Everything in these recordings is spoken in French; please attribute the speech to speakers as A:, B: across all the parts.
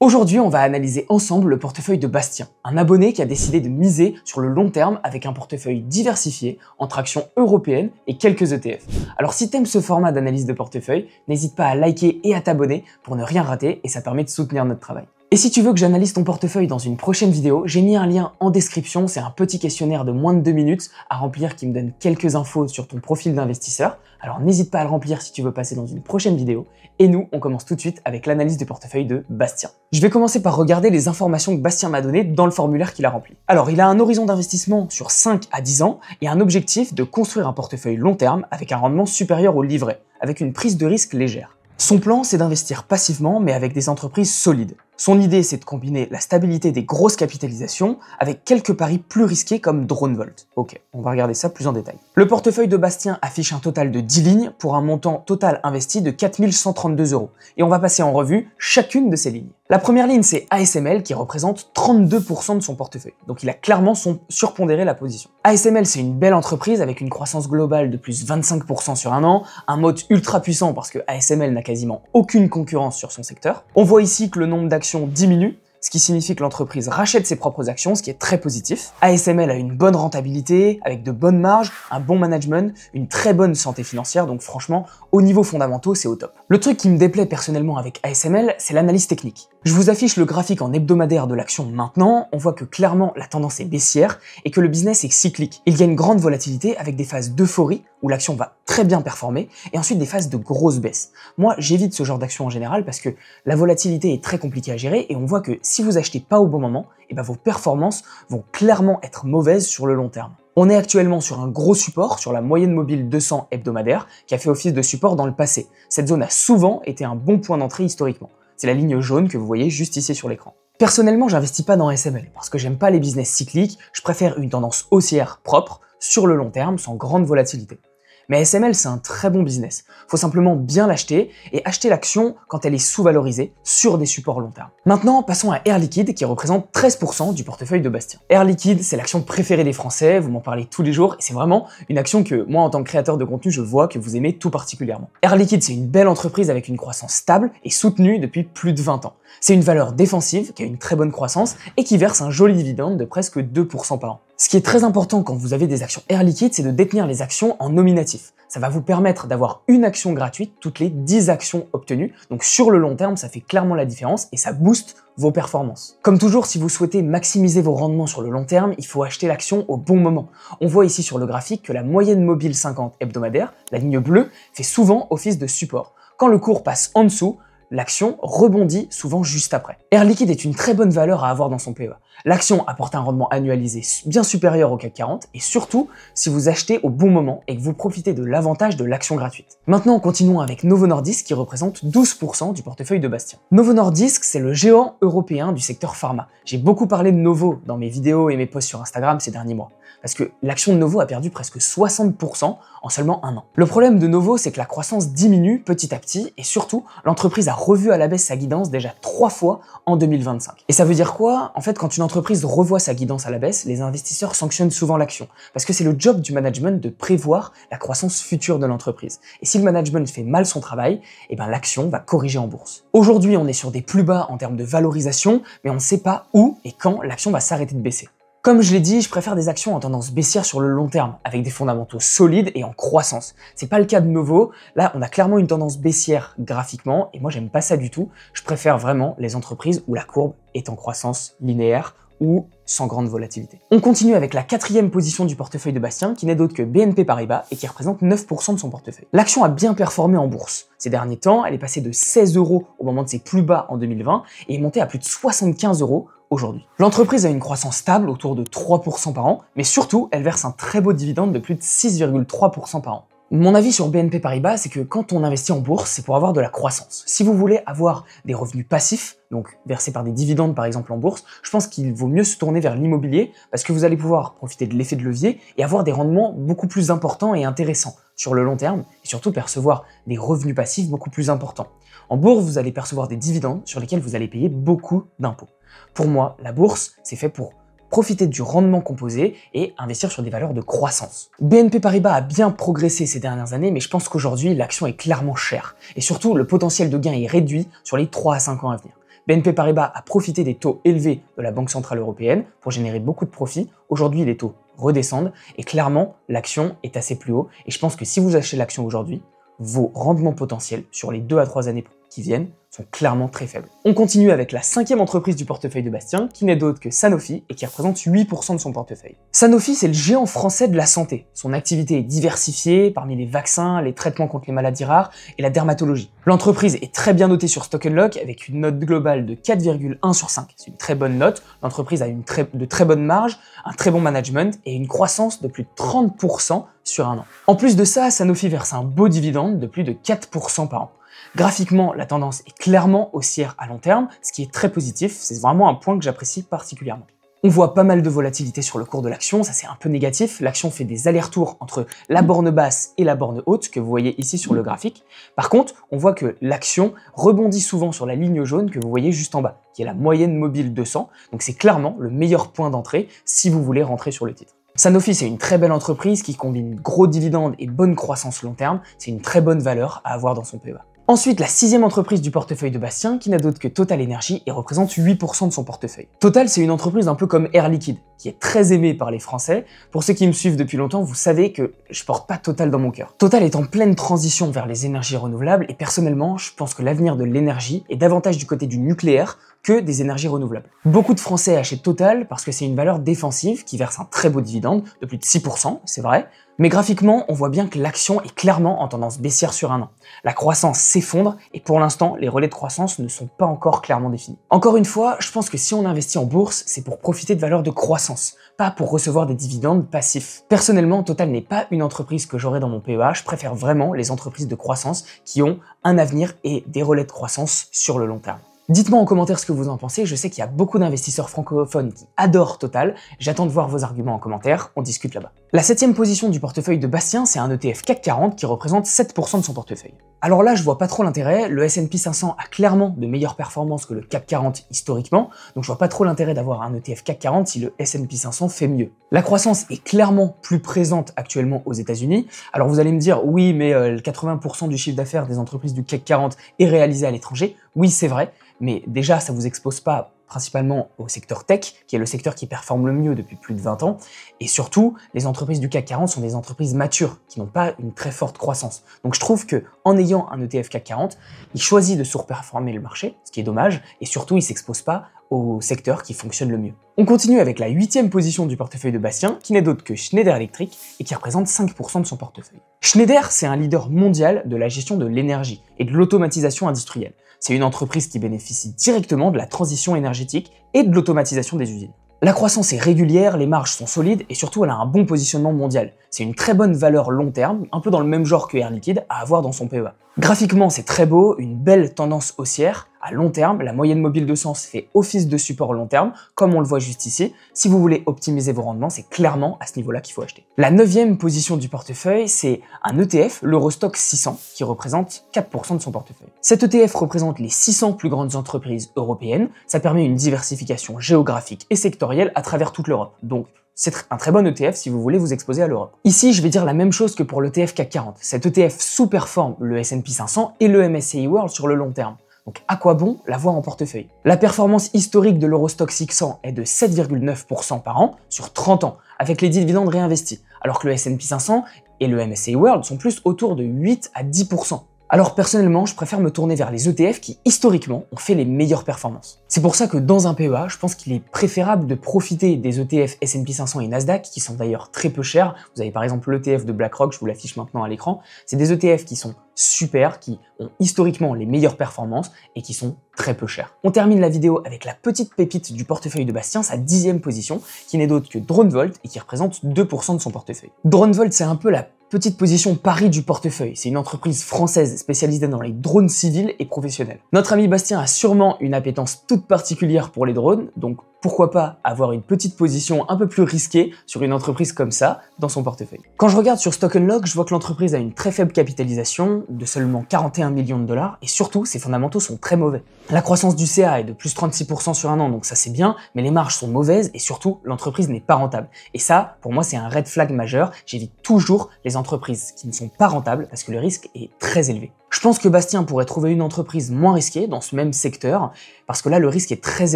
A: Aujourd'hui, on va analyser ensemble le portefeuille de Bastien, un abonné qui a décidé de miser sur le long terme avec un portefeuille diversifié entre actions européennes et quelques ETF. Alors si t'aimes ce format d'analyse de portefeuille, n'hésite pas à liker et à t'abonner pour ne rien rater et ça permet de soutenir notre travail. Et si tu veux que j'analyse ton portefeuille dans une prochaine vidéo, j'ai mis un lien en description, c'est un petit questionnaire de moins de 2 minutes à remplir qui me donne quelques infos sur ton profil d'investisseur. Alors n'hésite pas à le remplir si tu veux passer dans une prochaine vidéo. Et nous, on commence tout de suite avec l'analyse du portefeuille de Bastien. Je vais commencer par regarder les informations que Bastien m'a données dans le formulaire qu'il a rempli. Alors il a un horizon d'investissement sur 5 à 10 ans et un objectif de construire un portefeuille long terme avec un rendement supérieur au livret, avec une prise de risque légère. Son plan, c'est d'investir passivement, mais avec des entreprises solides. Son idée, c'est de combiner la stabilité des grosses capitalisations avec quelques paris plus risqués comme DroneVolt. Ok, on va regarder ça plus en détail. Le portefeuille de Bastien affiche un total de 10 lignes pour un montant total investi de 4 132 €. Et on va passer en revue chacune de ces lignes. La première ligne, c'est ASML qui représente 32% de son portefeuille. Donc il a clairement surpondéré la position. ASML, c'est une belle entreprise avec une croissance globale de plus 25% sur un an, un moat ultra puissant parce que ASML n'a quasiment aucune concurrence sur son secteur. On voit ici que le nombre d'actions diminue, ce qui signifie que l'entreprise rachète ses propres actions, ce qui est très positif. ASML a une bonne rentabilité, avec de bonnes marges, un bon management, une très bonne santé financière, donc franchement, au niveau fondamentaux, c'est au top. Le truc qui me déplaît personnellement avec ASML, c'est l'analyse technique. Je vous affiche le graphique en hebdomadaire de l'action maintenant, on voit que clairement la tendance est baissière et que le business est cyclique. Il y a une grande volatilité avec des phases d'euphorie où l'action va très bien performer et ensuite des phases de grosses baisses. Moi, j'évite ce genre d'action en général parce que la volatilité est très compliquée à gérer et on voit que si vous achetez pas au bon moment, vos performances vont clairement être mauvaises sur le long terme. On est actuellement sur un gros support, sur la moyenne mobile 200 hebdomadaire, qui a fait office de support dans le passé. Cette zone a souvent été un bon point d'entrée historiquement. C'est la ligne jaune que vous voyez juste ici sur l'écran. Personnellement, j'investis pas dans ASML parce que j'aime pas les business cycliques, je préfère une tendance haussière propre, sur le long terme, sans grande volatilité. Mais ASML, c'est un très bon business. Faut simplement bien l'acheter et acheter l'action quand elle est sous-valorisée sur des supports long terme. Maintenant, passons à Air Liquide qui représente 13% du portefeuille de Bastien. Air Liquide, c'est l'action préférée des Français, vous m'en parlez tous les jours et c'est vraiment une action que moi, en tant que créateur de contenu, je vois que vous aimez tout particulièrement. Air Liquide, c'est une belle entreprise avec une croissance stable et soutenue depuis plus de 20 ans. C'est une valeur défensive qui a une très bonne croissance et qui verse un joli dividende de presque 2% par an. Ce qui est très important quand vous avez des actions Air Liquide, c'est de détenir les actions en nominatif. Ça va vous permettre d'avoir une action gratuite toutes les 10 actions obtenues. Donc sur le long terme, ça fait clairement la différence et ça booste vos performances. Comme toujours, si vous souhaitez maximiser vos rendements sur le long terme, il faut acheter l'action au bon moment. On voit ici sur le graphique que la moyenne mobile 50 hebdomadaire, la ligne bleue, fait souvent office de support. Quand le cours passe en dessous, l'action rebondit souvent juste après. Air Liquide est une très bonne valeur à avoir dans son PEA. L'action apporte un rendement annualisé bien supérieur au CAC 40 et surtout si vous achetez au bon moment et que vous profitez de l'avantage de l'action gratuite. Maintenant, continuons avec Novo Nordisk qui représente 12% du portefeuille de Bastien. Novo Nordisk, c'est le géant européen du secteur pharma. J'ai beaucoup parlé de Novo dans mes vidéos et mes posts sur Instagram ces derniers mois. Parce que l'action de Novo a perdu presque 60% en seulement un an. Le problème de Novo, c'est que la croissance diminue petit à petit et surtout, l'entreprise a revu à la baisse sa guidance déjà 3 fois en 2025. Et ça veut dire quoi? En fait, quand une entreprise revoit sa guidance à la baisse, les investisseurs sanctionnent souvent l'action. Parce que c'est le job du management de prévoir la croissance future de l'entreprise. Et si le management fait mal son travail, l'action va corriger en bourse. Aujourd'hui, on est sur des plus bas en termes de valorisation, mais on ne sait pas où et quand l'action va s'arrêter de baisser. Comme je l'ai dit, je préfère des actions en tendance baissière sur le long terme, avec des fondamentaux solides et en croissance. C'est pas le cas de Novo, là on a clairement une tendance baissière graphiquement, et moi j'aime pas ça du tout. Je préfère vraiment les entreprises où la courbe est en croissance linéaire ou sans grande volatilité. On continue avec la 4e position du portefeuille de Bastien, qui n'est d'autre que BNP Paribas et qui représente 9% de son portefeuille. L'action a bien performé en bourse. Ces derniers temps, elle est passée de 16 € au moment de ses plus bas en 2020 et est montée à plus de 75 € aujourd'hui. L'entreprise a une croissance stable autour de 3% par an, mais surtout, elle verse un très beau dividende de plus de 6,3% par an. Mon avis sur BNP Paribas, c'est que quand on investit en bourse, c'est pour avoir de la croissance. Si vous voulez avoir des revenus passifs, donc versés par des dividendes par exemple en bourse, je pense qu'il vaut mieux se tourner vers l'immobilier parce que vous allez pouvoir profiter de l'effet de levier et avoir des rendements beaucoup plus importants et intéressants sur le long terme et surtout percevoir des revenus passifs beaucoup plus importants. En bourse, vous allez percevoir des dividendes sur lesquels vous allez payer beaucoup d'impôts. Pour moi, la bourse, c'est fait pour profiter du rendement composé et investir sur des valeurs de croissance. BNP Paribas a bien progressé ces dernières années, mais je pense qu'aujourd'hui, l'action est clairement chère. Et surtout, le potentiel de gain est réduit sur les 3 à 5 ans à venir. BNP Paribas a profité des taux élevés de la Banque Centrale Européenne pour générer beaucoup de profits. Aujourd'hui, les taux redescendent et clairement, l'action est assez plus haut. Et je pense que si vous achetez l'action aujourd'hui, vos rendements potentiels sur les 2 à 3 années qui viennent sont clairement très faibles. On continue avec la 5e entreprise du portefeuille de Bastien, qui n'est d'autre que Sanofi et qui représente 8% de son portefeuille. Sanofi, c'est le géant français de la santé. Son activité est diversifiée parmi les vaccins, les traitements contre les maladies rares et la dermatologie. L'entreprise est très bien notée sur Stock Unlock avec une note globale de 4,1 sur 5. C'est une très bonne note. L'entreprise a de très bonnes marges, un très bon management et une croissance de plus de 30% sur un an. En plus de ça, Sanofi verse un beau dividende de plus de 4% par an. Graphiquement, la tendance est clairement haussière à long terme, ce qui est très positif, c'est vraiment un point que j'apprécie particulièrement. On voit pas mal de volatilité sur le cours de l'action, ça c'est un peu négatif, l'action fait des allers-retours entre la borne basse et la borne haute, que vous voyez ici sur le graphique. Par contre, on voit que l'action rebondit souvent sur la ligne jaune que vous voyez juste en bas, qui est la moyenne mobile 200, donc c'est clairement le meilleur point d'entrée si vous voulez rentrer sur le titre. Sanofi, c'est une très belle entreprise qui combine gros dividendes et bonne croissance long terme, c'est une très bonne valeur à avoir dans son PEA. Ensuite, la 6e entreprise du portefeuille de Bastien, qui n'a d'autre que Total Energy et représente 8% de son portefeuille. Total, c'est une entreprise un peu comme Air Liquide, qui est très aimée par les Français. Pour ceux qui me suivent depuis longtemps, vous savez que je porte pas Total dans mon cœur. Total est en pleine transition vers les énergies renouvelables et personnellement, je pense que l'avenir de l'énergie est davantage du côté du nucléaire que des énergies renouvelables. Beaucoup de Français achètent Total parce que c'est une valeur défensive qui verse un très beau dividende de plus de 6%, c'est vrai, mais graphiquement, on voit bien que l'action est clairement en tendance baissière sur un an. La croissance s'effondre et pour l'instant, les relais de croissance ne sont pas encore clairement définis. Encore une fois, je pense que si on investit en bourse, c'est pour profiter de valeurs de croissance, pas pour recevoir des dividendes passifs. Personnellement, Total n'est pas une entreprise que j'aurai dans mon PEA, je préfère vraiment les entreprises de croissance qui ont un avenir et des relais de croissance sur le long terme. Dites-moi en commentaire ce que vous en pensez, je sais qu'il y a beaucoup d'investisseurs francophones qui adorent Total, j'attends de voir vos arguments en commentaire, on discute là-bas. La 7e position du portefeuille de Bastien, c'est un ETF CAC 40 qui représente 7% de son portefeuille. Alors là, je vois pas trop l'intérêt, le S&P 500 a clairement de meilleures performances que le CAC 40 historiquement, donc je vois pas trop l'intérêt d'avoir un ETF CAC 40 si le S&P 500 fait mieux. La croissance est clairement plus présente actuellement aux États-Unis. Alors vous allez me dire, oui, mais 80% du chiffre d'affaires des entreprises du CAC 40 est réalisé à l'étranger. Oui, c'est vrai, mais déjà, ça vous expose pas principalement au secteur tech, qui est le secteur qui performe le mieux depuis plus de 20 ans, et surtout, les entreprises du CAC 40 sont des entreprises matures, qui n'ont pas une très forte croissance. Donc je trouve que en ayant un ETF CAC 40, il choisit de surperformer le marché, ce qui est dommage, et surtout, il s'expose pas au secteur qui fonctionne le mieux. On continue avec la 8e position du portefeuille de Bastien, qui n'est d'autre que Schneider Electric, et qui représente 5% de son portefeuille. Schneider, c'est un leader mondial de la gestion de l'énergie et de l'automatisation industrielle. C'est une entreprise qui bénéficie directement de la transition énergétique et de l'automatisation des usines. La croissance est régulière, les marges sont solides et surtout elle a un bon positionnement mondial. C'est une très bonne valeur long terme, un peu dans le même genre que Air Liquide, à avoir dans son PEA. Graphiquement, c'est très beau, une belle tendance haussière. À long terme, la moyenne mobile 200 fait office de support long terme, comme on le voit juste ici. Si vous voulez optimiser vos rendements, c'est clairement à ce niveau-là qu'il faut acheter. La 9e position du portefeuille, c'est un ETF, l'Eurostoxx 600, qui représente 4% de son portefeuille. Cet ETF représente les 600 plus grandes entreprises européennes. Ça permet une diversification géographique et sectorielle à travers toute l'Europe. Donc, c'est un très bon ETF si vous voulez vous exposer à l'Europe. Ici, je vais dire la même chose que pour l'ETF CAC 40. Cet ETF sous-performe le S&P 500 et le MSCI World sur le long terme. Donc à quoi bon l'avoir en portefeuille? La performance historique de l'Eurostoxx 600 est de 7,9% par an sur 30 ans, avec les dividendes réinvestis, alors que le S&P 500 et le MSCI World sont plus autour de 8 à 10%. Alors personnellement, je préfère me tourner vers les ETF qui, historiquement, ont fait les meilleures performances. C'est pour ça que dans un PEA, je pense qu'il est préférable de profiter des ETF S&P 500 et Nasdaq, qui sont d'ailleurs très peu chers. Vous avez par exemple l'ETF de BlackRock, je vous l'affiche maintenant à l'écran. C'est des ETF qui sont super, qui ont historiquement les meilleures performances et qui sont très peu chers. On termine la vidéo avec la petite pépite du portefeuille de Bastien, sa 10e position, qui n'est d'autre que DroneVolt et qui représente 2% de son portefeuille. DroneVolt, c'est un peu la petite position pari du portefeuille. C'est une entreprise française spécialisée dans les drones civils et professionnels. Notre ami Bastien a sûrement une appétence toute particulière pour les drones, donc pourquoi pas avoir une petite position un peu plus risquée sur une entreprise comme ça dans son portefeuille. Quand je regarde sur Stock Unlock, je vois que l'entreprise a une très faible capitalisation de seulement 41 millions de dollars et surtout ses fondamentaux sont très mauvais. La croissance du CA est de plus 36% sur un an, donc ça c'est bien, mais les marges sont mauvaises et surtout l'entreprise n'est pas rentable. Et ça, pour moi, c'est un red flag majeur. J'évite toujours les entreprises qui ne sont pas rentables parce que le risque est très élevé. Je pense que Bastien pourrait trouver une entreprise moins risquée dans ce même secteur, parce que là le risque est très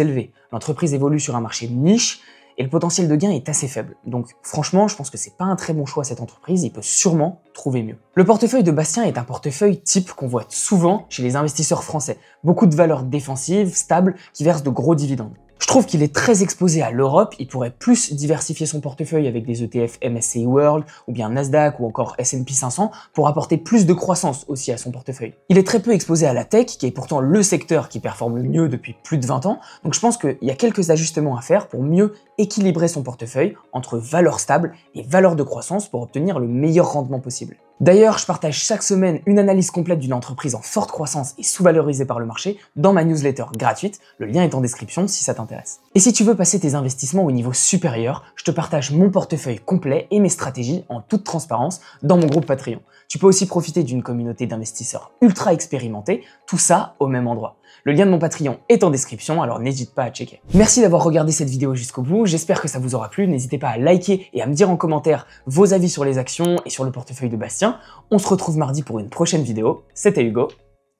A: élevé. L'entreprise évolue sur un marché niche, et le potentiel de gain est assez faible. Donc franchement, je pense que c'est pas un très bon choix cette entreprise, il peut sûrement trouver mieux. Le portefeuille de Bastien est un portefeuille type qu'on voit souvent chez les investisseurs français. Beaucoup de valeurs défensives, stables, qui versent de gros dividendes. Je trouve qu'il est très exposé à l'Europe, il pourrait plus diversifier son portefeuille avec des ETF MSCI World, ou bien Nasdaq, ou encore S&P 500, pour apporter plus de croissance aussi à son portefeuille. Il est très peu exposé à la tech, qui est pourtant le secteur qui performe le mieux depuis plus de 20 ans, donc je pense qu'il y a quelques ajustements à faire pour mieux équilibrer son portefeuille entre valeurs stables et valeurs de croissance pour obtenir le meilleur rendement possible. D'ailleurs, je partage chaque semaine une analyse complète d'une entreprise en forte croissance et sous-valorisée par le marché dans ma newsletter gratuite, le lien est en description si ça t'intéresse. Et si tu veux passer tes investissements au niveau supérieur, je te partage mon portefeuille complet et mes stratégies en toute transparence dans mon groupe Patreon. Tu peux aussi profiter d'une communauté d'investisseurs ultra expérimentés, tout ça au même endroit. Le lien de mon Patreon est en description, alors n'hésite pas à checker. Merci d'avoir regardé cette vidéo jusqu'au bout, j'espère que ça vous aura plu, n'hésitez pas à liker et à me dire en commentaire vos avis sur les actions et sur le portefeuille de Bastien. On se retrouve mardi pour une prochaine vidéo, c'était Hugo,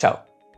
A: ciao.